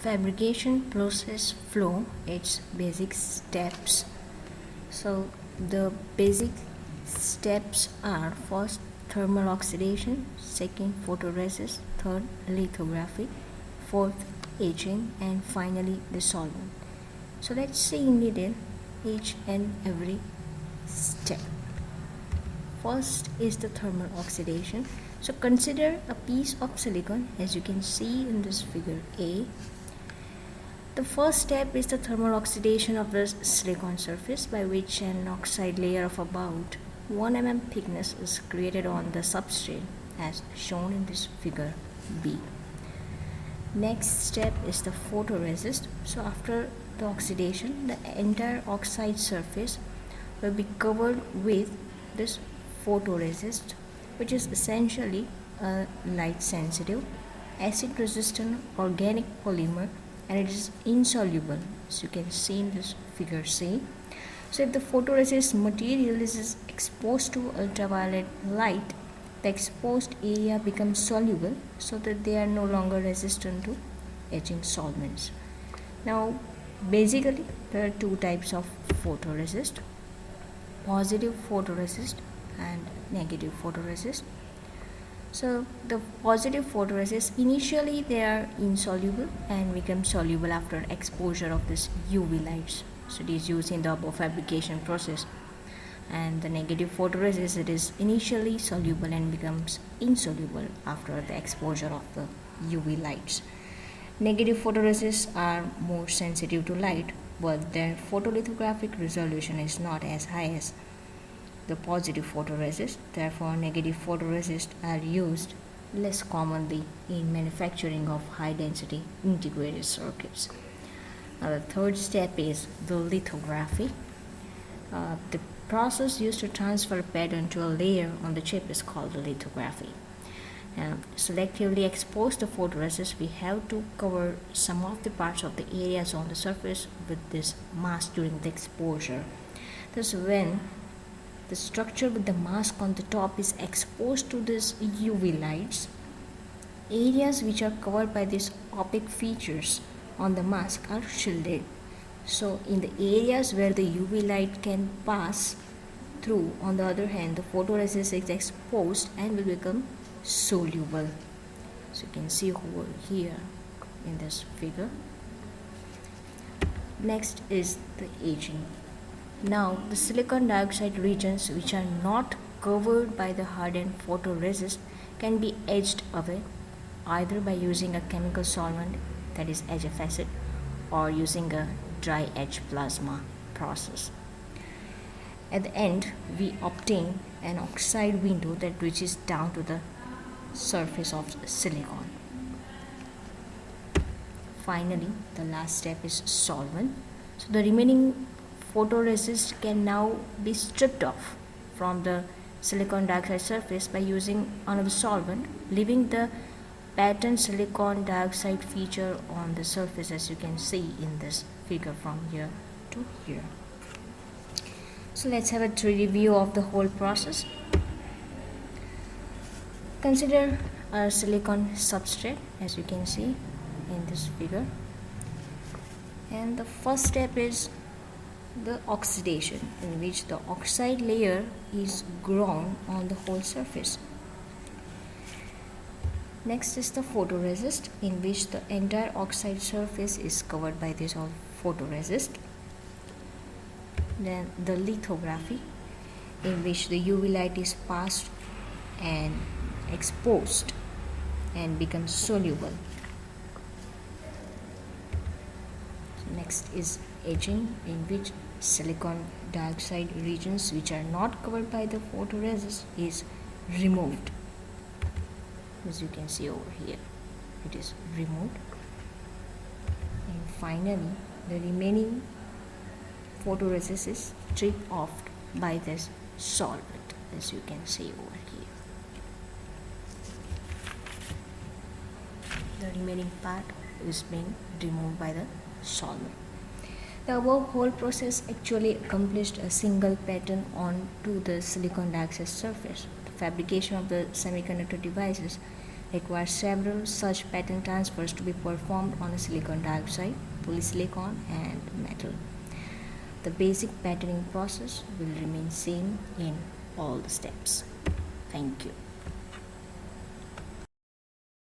fabrication process flow, its basic steps. So the basic steps are: first thermal oxidation, second photoresist, third lithography, fourth etching, and finally the solvent. So let's see in detail each and every step. First is the thermal oxidation. So consider a piece of silicon, as you can see in this figure A. The first step is the thermal oxidation of the silicon surface, by which an oxide layer of about 1 mm thickness is created on the substrate, as shown in this figure B. Next step is the photoresist. So after the oxidation, the entire oxide surface will be covered with this photoresist, which is essentially a light sensitive, acid resistant organic polymer, and it is insoluble, as you can see in this figure C. So if the photoresist material is exposed to ultraviolet light, the exposed area becomes soluble, so that they are no longer resistant to etching solvents. Now basically there are two types of photoresist: positive photoresist and negative photoresist. So the positive photoresist, initially they are insoluble and become soluble after exposure of this UV lights. So it is used in the above fabrication process. And the negative photoresist, it is initially soluble and becomes insoluble after the exposure of the UV lights. Negative photoresists are more sensitive to light, but their photolithographic resolution is not as high as the positive photoresist. Therefore, negative photoresists are used less commonly in manufacturing of high density integrated circuits. Now the third step is the lithography. The process used to transfer a pattern to a layer on the chip is called the lithography. Selectively expose the photoresist, we have to cover some of the parts of the areas on the surface with this mask during the exposure. Thus, when the structure with the mask on the top is exposed to this UV lights, areas which are covered by these opaque features on the mask are shielded. So in the areas where the UV light can pass through, on the other hand, the photoresist is exposed and will become soluble. So you can see over here in this figure. Next is the etching. Now the silicon dioxide regions which are not covered by the hardened photoresist can be etched away either by using a chemical solvent, that is HF acid, or using a dry etch plasma process. At the end, we obtain an oxide window that reaches down to the surface of silicon. Finally, the last step is solvent. So the remaining photoresist can now be stripped off from the silicon dioxide surface by using another solvent, leaving the patterned silicon dioxide feature on the surface, as you can see in this figure from here to here. So let's have a 3D view of the whole process. Consider a silicon substrate, as you can see in this figure, and the first step is the oxidation, in which the oxide layer is grown on the whole surface. Next is the photoresist, in which the entire oxide surface is covered by this photoresist. Then the lithography, in which the UV light is passed and exposed and becomes soluble. Next is etching, in which silicon dioxide regions which are not covered by the photoresist is removed. As you can see over here, it is removed. And finally, the remaining photoresist is stripped off by this solvent, as you can see over here. The remaining part is being removed by the solvent. The above whole process actually accomplished a single pattern onto the silicon dioxide surface. The fabrication of the semiconductor devices requires several such pattern transfers to be performed on a silicon dioxide, polysilicon, and metal. The basic patterning process will remain same in all the steps. Thank you.